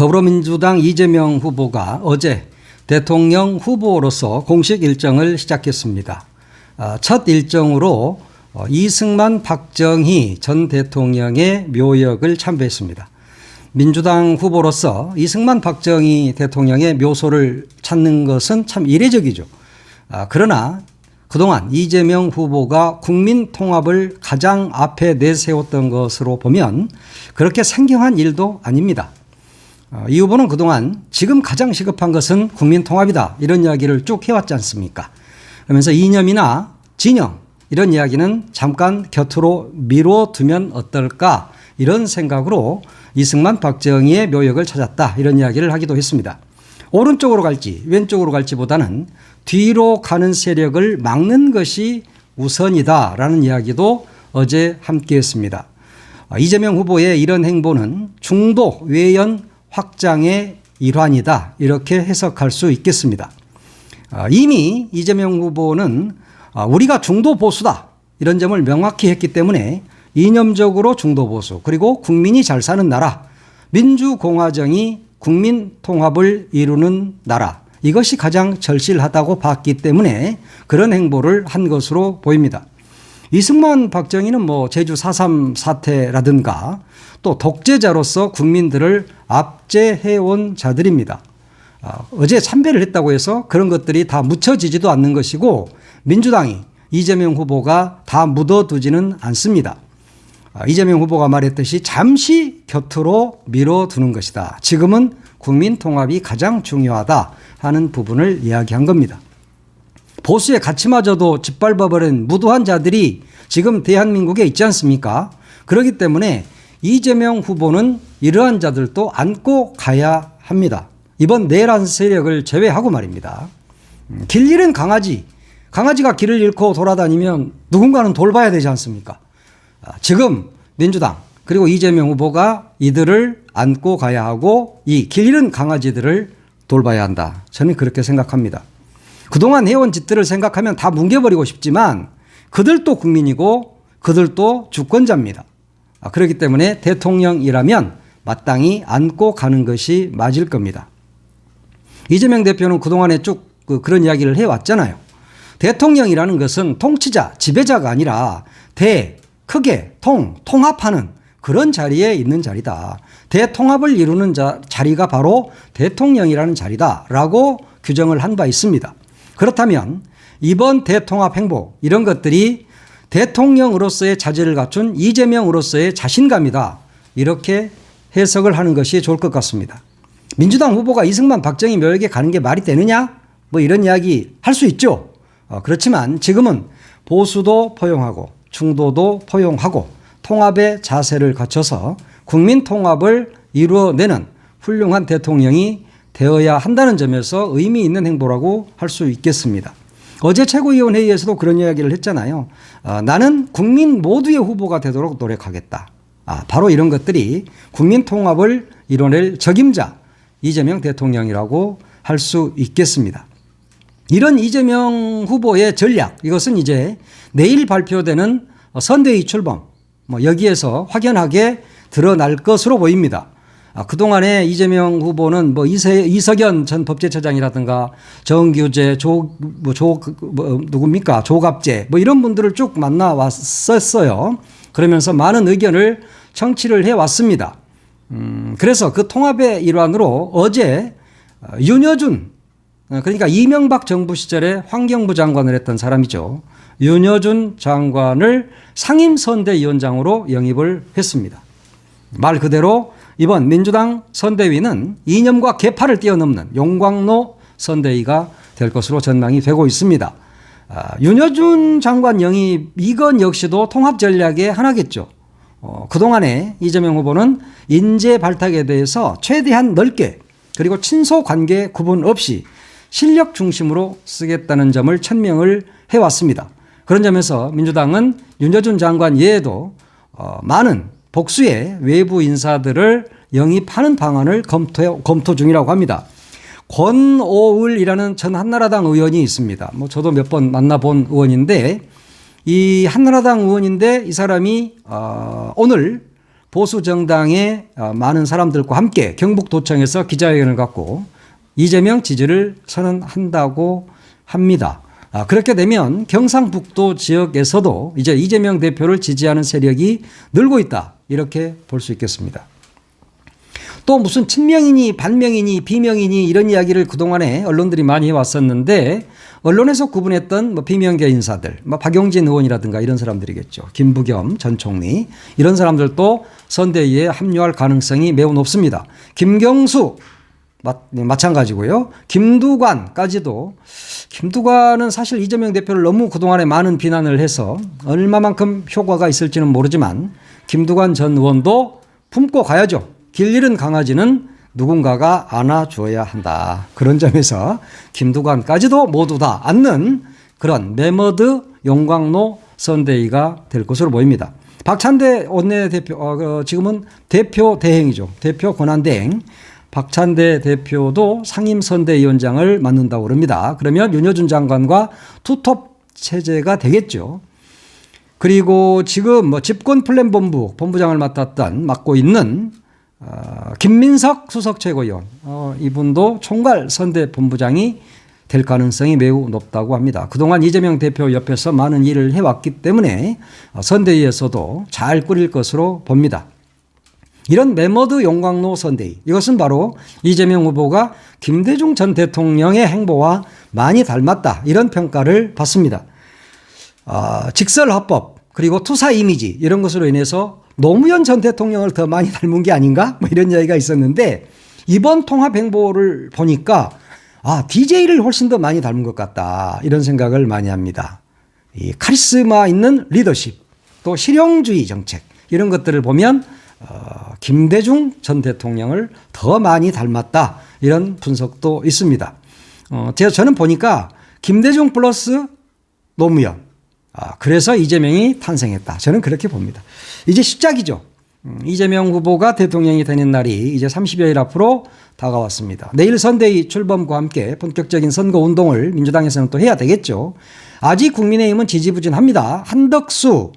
더불어민주당 이재명 후보가 어제 대통령 후보로서 공식 일정을 시작했습니다. 첫 일정으로 이승만 박정희 전 대통령의 묘역을 참배했습니다. 민주당 후보로서 이승만 박정희 대통령의 묘소를 찾는 것은 참 이례적이죠. 그러나 그동안 이재명 후보가 국민 통합을 가장 앞에 내세웠던 것으로 보면 그렇게 생경한 일도 아닙니다. 이 후보는 그동안 지금 가장 시급한 것은 국민 통합이다, 이런 이야기를 쭉 해왔지 않습니까? 그러면서 이념이나 진영 이런 이야기는 잠깐 곁으로 미뤄두면 어떨까, 이런 생각으로 이승만 박정희의 묘역을 찾았다, 이런 이야기를 하기도 했습니다. 오른쪽으로 갈지 왼쪽으로 갈지보다는 뒤로 가는 세력을 막는 것이 우선이다라는 이야기도 어제 함께 했습니다. 이재명 후보의 이런 행보는 중도 외연 확장의 일환이다, 이렇게 해석할 수 있겠습니다. 이미 이재명 후보는 우리가 중도 보수다, 이런 점을 명확히 했기 때문에 이념적으로 중도 보수, 그리고 국민이 잘 사는 나라, 민주공화정이 국민 통합을 이루는 나라, 이것이 가장 절실하다고 봤기 때문에 그런 행보를 한 것으로 보입니다. 이승만 박정희는 제주 4.3 사태라든가 또 독재자로서 국민들을 압제해온 자들입니다. 어제 참배를 했다고 해서 그런 것들이 다 묻혀지지도 않는 것이고, 민주당이 이재명 후보가 다 묻어두지는 않습니다. 이재명 후보가 말했듯이 잠시 곁으로 밀어두는 것이다. 지금은 국민 통합이 가장 중요하다 하는 부분을 이야기한 겁니다. 보수의 가치마저도 짓밟아버린 무도한 자들이 지금 대한민국에 있지 않습니까? 그렇기 때문에 이재명 후보는 이러한 자들도 안고 가야 합니다. 이번 내란 세력을 제외하고 말입니다. 길 잃은 강아지가 길을 잃고 돌아다니면 누군가는 돌봐야 되지 않습니까? 지금 민주당 그리고 이재명 후보가 이들을 안고 가야 하고 이 길 잃은 강아지들을 돌봐야 한다. 저는 그렇게 생각합니다. 그동안 해온 짓들을 생각하면 다 뭉개버리고 싶지만 그들도 국민이고 그들도 주권자입니다. 그렇기 때문에 대통령이라면 마땅히 안고 가는 것이 맞을 겁니다. 이재명 대표는 그동안에 쭉 그런 이야기를 해왔잖아요. 대통령이라는 것은 통치자, 지배자가 아니라 크게 통합하는 그런 자리에 있는 자리다. 대통합을 이루는 자리가 바로 대통령이라는 자리다라고 규정을 한 바 있습니다. 그렇다면 이번 대통합 행보, 이런 것들이 대통령으로서의 자질을 갖춘 이재명으로서의 자신감이다, 이렇게 해석을 하는 것이 좋을 것 같습니다. 민주당 후보가 이승만 박정희 묘역에 가는 게 말이 되느냐? 이런 이야기 할 수 있죠. 그렇지만 지금은 보수도 포용하고 중도도 포용하고 통합의 자세를 갖춰서 국민 통합을 이루어내는 훌륭한 대통령이 되어야 한다는 점에서 의미 있는 행보라고 할 수 있겠습니다. 어제 최고위원회의에서도 그런 이야기를 했잖아요. 나는 국민 모두의 후보가 되도록 노력하겠다. 바로 이런 것들이 국민 통합을 이뤄낼 적임자 이재명 대통령이라고 할 수 있겠습니다. 이런 이재명 후보의 전략, 이것은 이제 내일 발표되는 선대위 출범, 여기에서 확연하게 드러날 것으로 보입니다. 그동안에 이재명 후보는 이석연 전 법제처장이라든가 정규재, 조갑재 이런 분들을 쭉 만나왔었어요. 그러면서 많은 의견을 청취를 해왔습니다. 그래서 그 통합의 일환으로 어제 윤여준, 그러니까 이명박 정부 시절에 환경부 장관을 했던 사람이죠. 윤여준 장관을 상임선대위원장으로 영입을 했습니다. 말 그대로 이번 민주당 선대위는 이념과 계파를 뛰어넘는 용광로 선대위가 될 것으로 전망이 되고 있습니다. 윤여준 장관 영입, 이건 역시도 통합 전략의 하나겠죠. 그동안에 이재명 후보는 인재 발탁에 대해서 최대한 넓게, 그리고 친소 관계 구분 없이 실력 중심으로 쓰겠다는 점을 천명을 해왔습니다. 그런 점에서 민주당은 윤여준 장관 외에도 많은 복수의 외부 인사들을 영입하는 방안을 검토 중이라고 합니다. 권오을이라는 전 한나라당 의원이 있습니다. 저도 몇 번 만나본 의원인데, 이 한나라당 의원인데 이 사람이 오늘 보수 정당의 많은 사람들과 함께 경북도청에서 기자회견을 갖고 이재명 지지를 선언한다고 합니다. 그렇게 되면 경상북도 지역에서도 이제 이재명 대표를 지지하는 세력이 늘고 있다. 이렇게 볼 수 있겠습니다. 또 무슨 친명이니 반명이니 비명이니 이런 이야기를 그동안에 언론들이 많이 해왔었는데 언론에서 구분했던 비명계 인사들, 박용진 의원이라든가 이런 사람들이겠죠. 김부겸 전 총리 이런 사람들도 선대위에 합류할 가능성이 매우 높습니다. 김경수 마찬가지고요. 김두관까지도 김두관은 사실 이재명 대표를 너무 그동안에 많은 비난을 해서 얼마만큼 효과가 있을지는 모르지만 김두관 전 의원도 품고 가야죠. 길 잃은 강아지는 누군가가 안아줘야 한다. 그런 점에서 김두관까지도 모두 다 안는 그런 매머드 용광로 선대위가 될 것으로 보입니다. 박찬대 원내대표, 지금은 대표 대행이죠. 대표 권한대행. 박찬대 대표도 상임선대위원장을 맡는다고 합니다. 그러면 윤여준 장관과 투톱 체제가 되겠죠. 그리고 지금 집권플랜본부 본부장을 맡고 있는 김민석 수석 최고위원, 이분도 총괄 선대본부장이 될 가능성이 매우 높다고 합니다. 그동안 이재명 대표 옆에서 많은 일을 해왔기 때문에 선대위에서도 잘 꾸릴 것으로 봅니다. 이런 매머드 용광로 선대위, 이것은 바로 이재명 후보가 김대중 전 대통령의 행보와 많이 닮았다, 이런 평가를 받습니다. 직설화법 그리고 투사 이미지 이런 것으로 인해서 노무현 전 대통령을 더 많이 닮은 게 아닌가? 이런 이야기가 있었는데 이번 통합 행보를 보니까 DJ를 훨씬 더 많이 닮은 것 같다, 이런 생각을 많이 합니다. 이 카리스마 있는 리더십, 또 실용주의 정책 이런 것들을 보면 김대중 전 대통령을 더 많이 닮았다, 이런 분석도 있습니다. 저는 보니까 김대중 플러스 노무현, 그래서 이재명이 탄생했다, 저는 그렇게 봅니다. 이제 시작이죠. 이재명 후보가 대통령이 되는 날이 이제 30여일 앞으로 다가왔습니다. 내일 선대위 출범과 함께 본격적인 선거운동을 민주당에서는 또 해야 되겠죠. 아직 국민의힘은 지지부진합니다. 한덕수,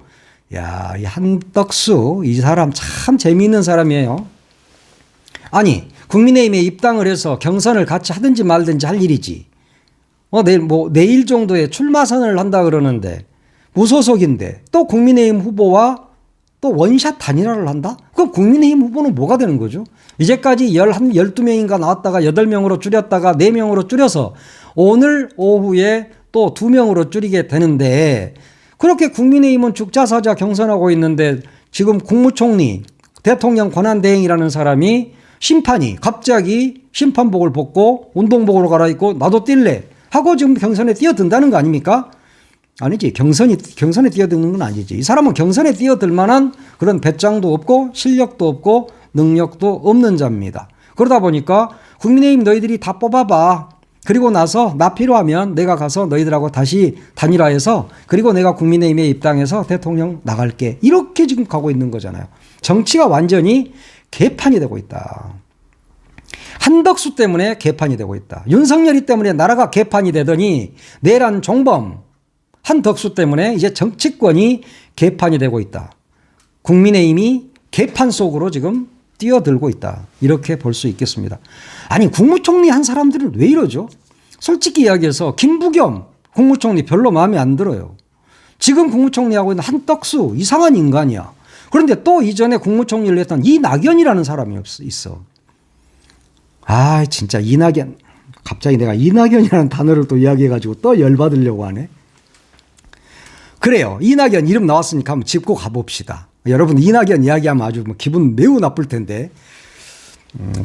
이 한덕수, 이 사람 참 재미있는 사람이에요. 아니, 국민의힘에 입당을 해서 경선을 같이 하든지 말든지 할 일이지. 내일 정도에 출마 선언을 한다 그러는데, 무소속인데, 또 국민의힘 후보와 또 원샷 단일화를 한다? 그럼 국민의힘 후보는 뭐가 되는 거죠? 이제까지 12명인가 나왔다가 8명으로 줄였다가 4명으로 줄여서 오늘 오후에 또 2명으로 줄이게 되는데, 그렇게 국민의힘은 죽자사자 경선하고 있는데 지금 국무총리, 대통령 권한대행이라는 사람이 심판이 갑자기 심판복을 벗고 운동복으로 갈아입고 나도 뛸래 하고 지금 경선에 뛰어든다는 거 아닙니까? 아니지. 경선에 뛰어드는 건 아니지. 이 사람은 경선에 뛰어들 만한 그런 배짱도 없고 실력도 없고 능력도 없는 자입니다. 그러다 보니까 국민의힘 너희들이 다 뽑아봐. 그리고 나서 나 필요하면 내가 가서 너희들하고 다시 단일화해서 그리고 내가 국민의힘에 입당해서 대통령 나갈게. 이렇게 지금 가고 있는 거잖아요. 정치가 완전히 개판이 되고 있다. 한덕수 때문에 개판이 되고 있다. 윤석열이 때문에 나라가 개판이 되더니 내란 종범 한덕수 때문에 이제 정치권이 개판이 되고 있다. 국민의힘이 개판 속으로 지금 뛰어들고 있다. 이렇게 볼 수 있겠습니다. 아니, 국무총리 한 사람들은 왜 이러죠? 솔직히 이야기해서 김부겸 국무총리 별로 마음에 안 들어요. 지금 국무총리하고 있는 한덕수 이상한 인간이야. 그런데 또 이전에 국무총리를 했던 이낙연이라는 사람이 있어. 진짜 이낙연. 갑자기 내가 이낙연이라는 단어를 또 이야기해가지고 또 열받으려고 하네. 그래요. 이낙연 이름 나왔으니까 한번 짚고 가봅시다. 여러분, 이낙연 이야기하면 아주 기분 매우 나쁠 텐데.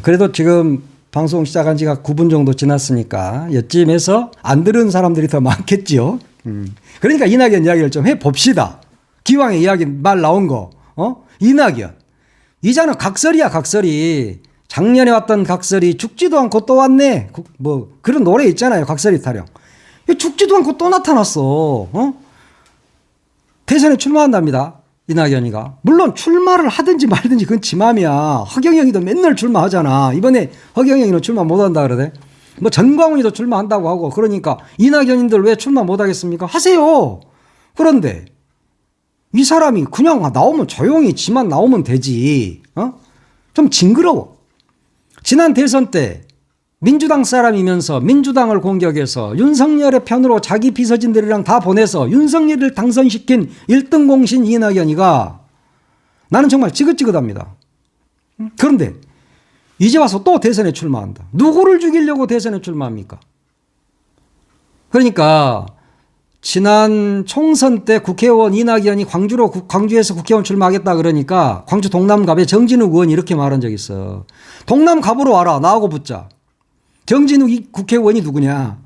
그래도 지금 방송 시작한 지가 9분 정도 지났으니까 이쯤에서 안 들은 사람들이 더 많겠지요. 그러니까 이낙연 이야기를 좀 해봅시다. 기왕에 이야기 말 나온 거. 이낙연. 이자는 각설이야, 각설이. 작년에 왔던 각설이 죽지도 않고 또 왔네. 그런 노래 있잖아요. 각설이 타령. 죽지도 않고 또 나타났어. 대선에 출마한답니다. 이낙연이가. 물론 출마를 하든지 말든지 그건 지 맘이야. 허경영이도 맨날 출마하잖아. 이번에 허경영이는 출마 못한다 그러대. 전광훈이도 출마한다고 하고. 그러니까 이낙연인들 왜 출마 못하겠습니까? 하세요. 그런데 이 사람이 그냥 나오면 조용히 지만 나오면 되지. 좀 징그러워. 지난 대선 때 민주당 사람이면서 민주당을 공격해서 윤석열의 편으로 자기 비서진들이랑 다 보내서 윤석열을 당선시킨 1등 공신 이낙연이가 나는 정말 지긋지긋합니다. 그런데 이제 와서 또 대선에 출마한다. 누구를 죽이려고 대선에 출마합니까? 그러니까 지난 총선 때 국회의원 이낙연이 광주에서 국회의원 출마하겠다 그러니까 광주 동남갑에 정진욱 의원이 이렇게 말한 적이 있어. 동남갑으로 와라. 나하고 붙자. 정진욱 국회의원이 누구냐?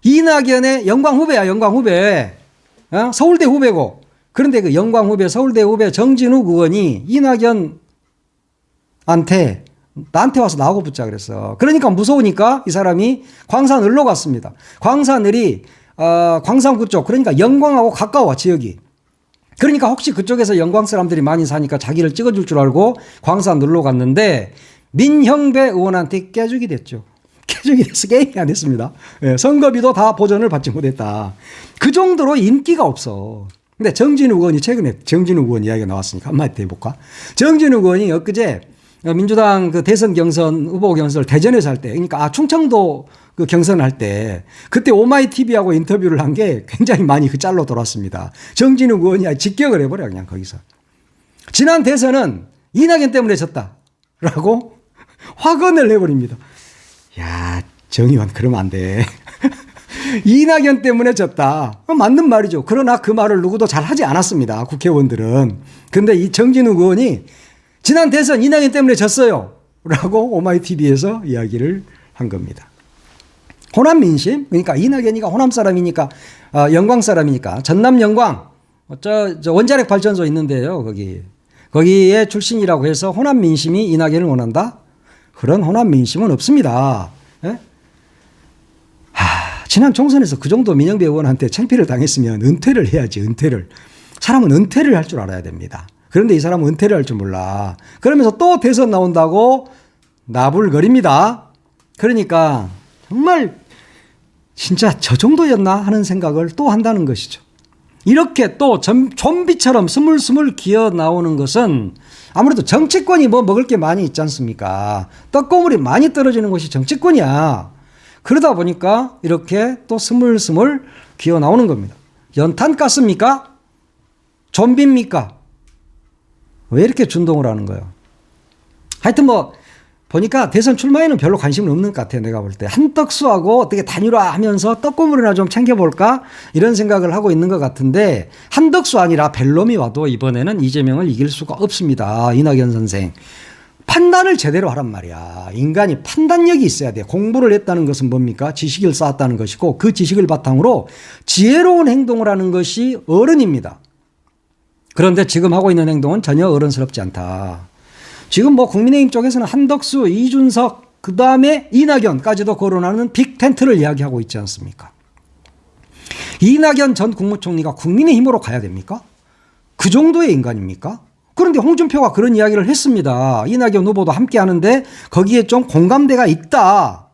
이낙연의 영광 후배야. 영광 후배. 서울대 후배고. 그런데 그 영광 후배, 서울대 후배 정진욱 의원이 이낙연한테 나한테 와서 나하고 붙자 그랬어. 그러니까 무서우니까 이 사람이 광산을로 갔습니다. 광산을이 광산구 쪽, 그러니까 영광하고 가까워 지역이. 그러니까 혹시 그쪽에서 영광 사람들이 많이 사니까 자기를 찍어줄 줄 알고 광산을로 갔는데 민형배 의원한테 깨죽이 됐죠. 깨죽이 돼서 게임이 안 됐습니다. 선거비도 다 보전을 받지 못했다. 그 정도로 인기가 없어. 근데 정진욱 의원이 최근에 정진욱 의원 이야기가 나왔으니까 한마디 해볼까? 정진욱 의원이 엊그제 민주당 그 대선 경선 후보 경선을 대전에서 할 때, 그러니까 충청도 그 경선할 때 그때 오마이TV하고 인터뷰를 한 게 굉장히 많이 그 짤로 돌았습니다. 정진욱 의원이 직격을 해버려 그냥 거기서. 지난 대선은 이낙연 때문에 졌다라고 확언을 해버립니다. 야, 정 의원 그러면 안 돼. 이낙연 때문에 졌다. 맞는 말이죠. 그러나 그 말을 누구도 잘 하지 않았습니다. 국회의원들은. 근데 이 정진욱 의원이 지난 대선 이낙연 때문에 졌어요. 라고 오마이TV에서 이야기를 한 겁니다. 호남 민심? 그러니까 이낙연이가 호남 사람이니까, 영광 사람이니까, 전남 영광, 저 원자력 발전소 있는데요, 거기에 출신이라고 해서 호남 민심이 이낙연을 원한다? 그런 호남 민심은 없습니다. 예? 지난 총선에서 그 정도 민영배 의원한테 창피를 당했으면 은퇴를 해야지, 은퇴를. 사람은 은퇴를 할 줄 알아야 됩니다. 그런데 이 사람은 은퇴를 할 줄 몰라. 그러면서 또 대선 나온다고 나불거립니다. 그러니까 정말 진짜 저 정도였나 하는 생각을 또 한다는 것이죠. 이렇게 또 좀비처럼 스물스물 기어 나오는 것은 아무래도 정치권이 뭐 먹을 게 많이 있지 않습니까? 떡고물이 많이 떨어지는 것이 정치권이야. 그러다 보니까 이렇게 또 스물스물 기어 나오는 겁니다. 연탄가스입니까? 좀비입니까? 왜 이렇게 준동을 하는 거예요? 하여튼 뭐 보니까 대선 출마에는 별로 관심은 없는 것 같아요. 내가 볼 때. 한떡수하고 어떻게 단일화하면서 떡고물이나 좀 챙겨볼까? 이런 생각을 하고 있는 것 같은데 한떡수 아니라 벨놈이 와도 이번에는 이재명을 이길 수가 없습니다. 이낙연 선생. 판단을 제대로 하란 말이야. 인간이 판단력이 있어야 돼. 공부를 했다는 것은 뭡니까? 지식을 쌓았다는 것이고 그 지식을 바탕으로 지혜로운 행동을 하는 것이 어른입니다. 그런데 지금 하고 있는 행동은 전혀 어른스럽지 않다. 지금 뭐 국민의힘 쪽에서는 한덕수, 이준석, 그 다음에 이낙연까지도 거론하는 빅텐트를 이야기하고 있지 않습니까? 이낙연 전 국무총리가 국민의힘으로 가야 됩니까? 그 정도의 인간입니까? 그런데 홍준표가 그런 이야기를 했습니다. 이낙연 후보도 함께 하는데 거기에 좀 공감대가 있다.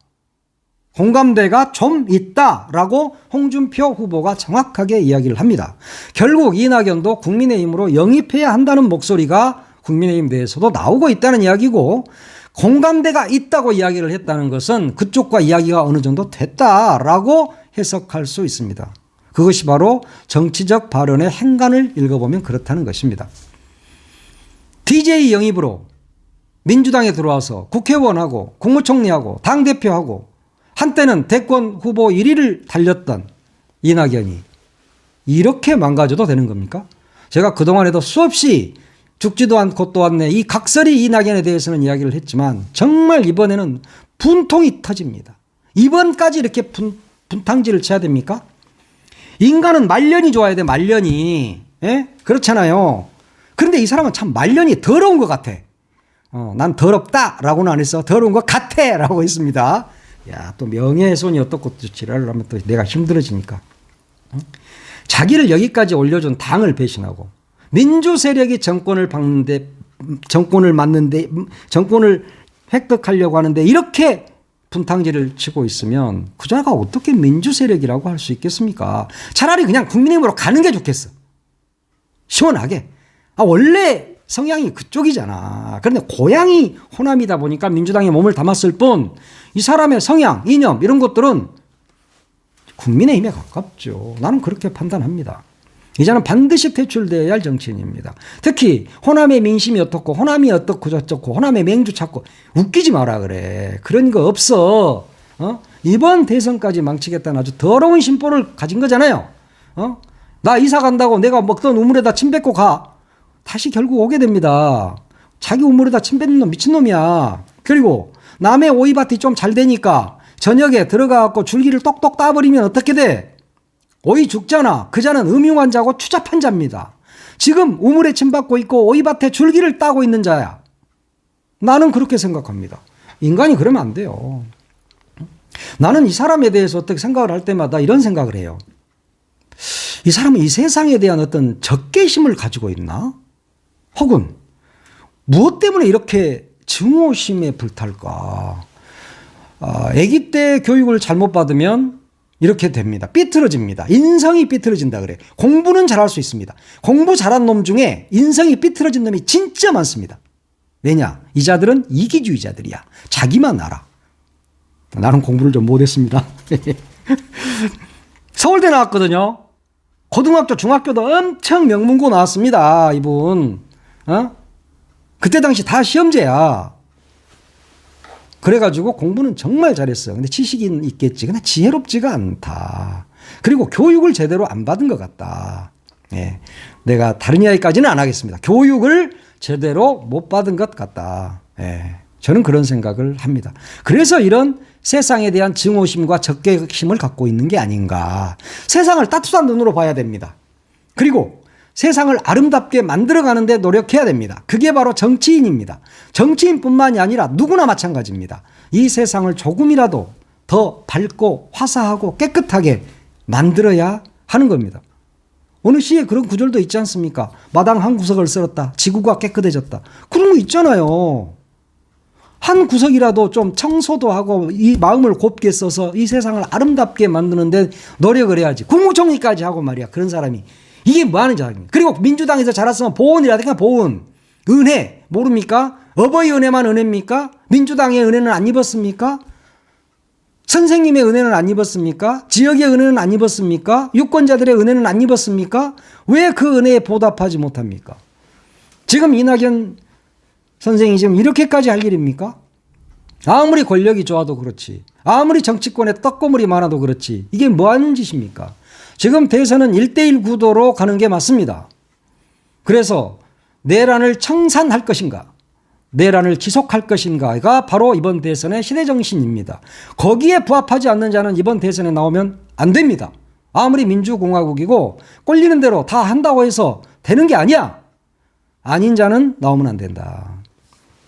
공감대가 좀 있다라고 홍준표 후보가 정확하게 이야기를 합니다. 결국 이낙연도 국민의힘으로 영입해야 한다는 목소리가 국민의힘 내에서도 나오고 있다는 이야기고 공감대가 있다고 이야기를 했다는 것은 그쪽과 이야기가 어느 정도 됐다라고 해석할 수 있습니다. 그것이 바로 정치적 발언의 행간을 읽어보면 그렇다는 것입니다. DJ 영입으로 민주당에 들어와서 국회의원하고 국무총리하고 당대표하고 한때는 대권 후보 1위를 달렸던 이낙연이 이렇게 망가져도 되는 겁니까? 제가 그동안에도 수없이 죽지도 않고 또 않네 이 각설이 이낙연에 대해서는 이야기를 했지만 정말 이번에는 분통이 터집니다. 이번까지 이렇게 분탕질을 쳐야 됩니까? 인간은 말년이 좋아야 돼. 말년이. 예? 그렇잖아요. 그런데 이 사람은 참 말년이 더러운 것 같아. 난 더럽다라고는 안 했어. 더러운 것 같아라고 했습니다. 야, 또 명예훼손이 어떻고 또 지랄을 하면 또 내가 힘들어지니까. 자기를 여기까지 올려준 당을 배신하고 민주 세력이 정권을 정권을 획득하려고 하는데 이렇게 분탕질을 치고 있으면 그자가 어떻게 민주 세력이라고 할 수 있겠습니까? 차라리 그냥 국민의힘으로 가는 게 좋겠어. 시원하게. 원래 성향이 그쪽이잖아. 그런데 고향이 호남이다 보니까 민주당에 몸을 담았을 뿐 이 사람의 성향, 이념 이런 것들은 국민의힘에 가깝죠. 나는 그렇게 판단합니다. 이제는 반드시 퇴출되어야 할 정치인입니다. 특히 호남의 민심이 어떻고 호남이 어떻고 저쩌고 호남의 맹주 찾고 웃기지 마라 그래. 그런 거 없어. 이번 대선까지 망치겠다는 아주 더러운 심보를 가진 거잖아요. 나 이사 간다고 내가 먹던 우물에다 침 뱉고 가. 다시 결국 오게 됩니다. 자기 우물에다 침 뱉는 놈 미친놈이야. 그리고 남의 오이밭이 좀 잘 되니까 저녁에 들어가갖고 줄기를 똑똑 따버리면 어떻게 돼? 오이 죽잖아. 그 자는 음흉한 자고 추잡한 자입니다. 지금 우물에 침 받고 있고 오이밭에 줄기를 따고 있는 자야. 나는 그렇게 생각합니다. 인간이 그러면 안 돼요. 나는 이 사람에 대해서 어떻게 생각을 할 때마다 이런 생각을 해요. 이 사람은 이 세상에 대한 어떤 적개심을 가지고 있나? 혹은 무엇 때문에 이렇게 증오심에 불탈까? 아기 때 교육을 잘못 받으면 이렇게 됩니다. 삐뚤어집니다. 인성이 삐뚤어진다 그래. 공부는 잘할 수 있습니다. 공부 잘한 놈 중에 인성이 삐뚤어진 놈이 진짜 많습니다. 왜냐? 이 자들은 이기주의자들이야. 자기만 알아. 나는 공부를 좀 못했습니다. 서울대 나왔거든요. 고등학교, 중학교도 엄청 명문고 나왔습니다. 이분. 그때 당시 다 시험제야. 그래가지고 공부는 정말 잘했어요. 근데 지식은 있겠지. 근데 지혜롭지가 않다. 그리고 교육을 제대로 안 받은 것 같다. 예. 내가 다른 이야기까지는 안 하겠습니다. 교육을 제대로 못 받은 것 같다. 예. 저는 그런 생각을 합니다. 그래서 이런 세상에 대한 증오심과 적개심을 갖고 있는 게 아닌가. 세상을 따뜻한 눈으로 봐야 됩니다. 그리고 세상을 아름답게 만들어가는 데 노력해야 됩니다. 그게 바로 정치인입니다. 정치인뿐만이 아니라 누구나 마찬가지입니다. 이 세상을 조금이라도 더 밝고 화사하고 깨끗하게 만들어야 하는 겁니다. 어느 시에 그런 구절도 있지 않습니까? 마당 한 구석을 쓸었다. 지구가 깨끗해졌다. 그런 거 있잖아요. 한 구석이라도 좀 청소도 하고 이 마음을 곱게 써서 이 세상을 아름답게 만드는데 노력을 해야지. 국무총리까지 하고 말이야. 그런 사람이. 이게 뭐 하는 자입니까? 그리고 민주당에서 자랐으면 보은이라든가 보은. 은혜. 모릅니까? 어버이 은혜만 은혜입니까? 민주당의 은혜는 안 입었습니까? 선생님의 은혜는 안 입었습니까? 지역의 은혜는 안 입었습니까? 유권자들의 은혜는 안 입었습니까? 왜 그 은혜에 보답하지 못합니까? 지금 이낙연 선생이 지금 이렇게까지 할 일입니까? 아무리 권력이 좋아도 그렇지. 아무리 정치권에 떡고물이 많아도 그렇지. 이게 뭐 하는 짓입니까? 지금 대선은 1대1 구도로 가는 게 맞습니다. 그래서 내란을 청산할 것인가, 내란을 지속할 것인가가 바로 이번 대선의 시대정신입니다. 거기에 부합하지 않는 자는 이번 대선에 나오면 안 됩니다. 아무리 민주공화국이고 꼴리는 대로 다 한다고 해서 되는 게 아니야. 아닌 자는 나오면 안 된다.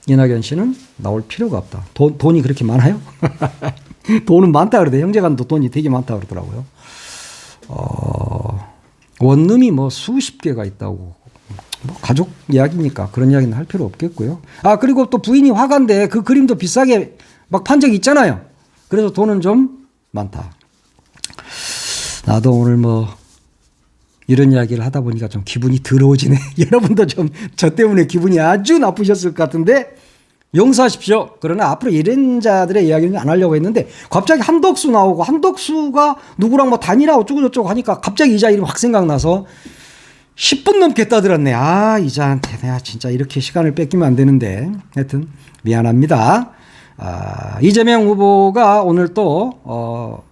이낙연 씨는 나올 필요가 없다. 돈이 그렇게 많아요? 돈은 많다 그러대. 형제간도 돈이 되게 많다 그러더라고요. 원룸이 뭐 수십 개가 있다고. 뭐 가족 이야기니까 그런 이야기는 할 필요 없겠고요. 그리고 또 부인이 화가인데 그 그림도 비싸게 막 판 적이 있잖아요. 그래서 돈은 좀 많다. 나도 오늘 뭐 이런 이야기를 하다 보니까 좀 기분이 더러워지네. 여러분도 좀 저 때문에 기분이 아주 나쁘셨을 것 같은데 용서하십시오. 그러나 앞으로 이런 자들의 이야기는 안 하려고 했는데 갑자기 한덕수 나오고 한덕수가 누구랑 뭐 단일화 어쩌고저쩌고 하니까 갑자기 이자 이름 확 생각나서 10분 넘게 떠들었네. 이자한테 내가 진짜 이렇게 시간을 뺏기면 안 되는데. 하여튼 미안합니다. 이재명 후보가 오늘 또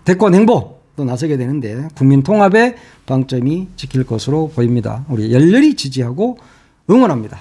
대권 행보 또 나서게 되는데 국민 통합의 방점이 지킬 것으로 보입니다. 우리 열렬히 지지하고 응원합니다.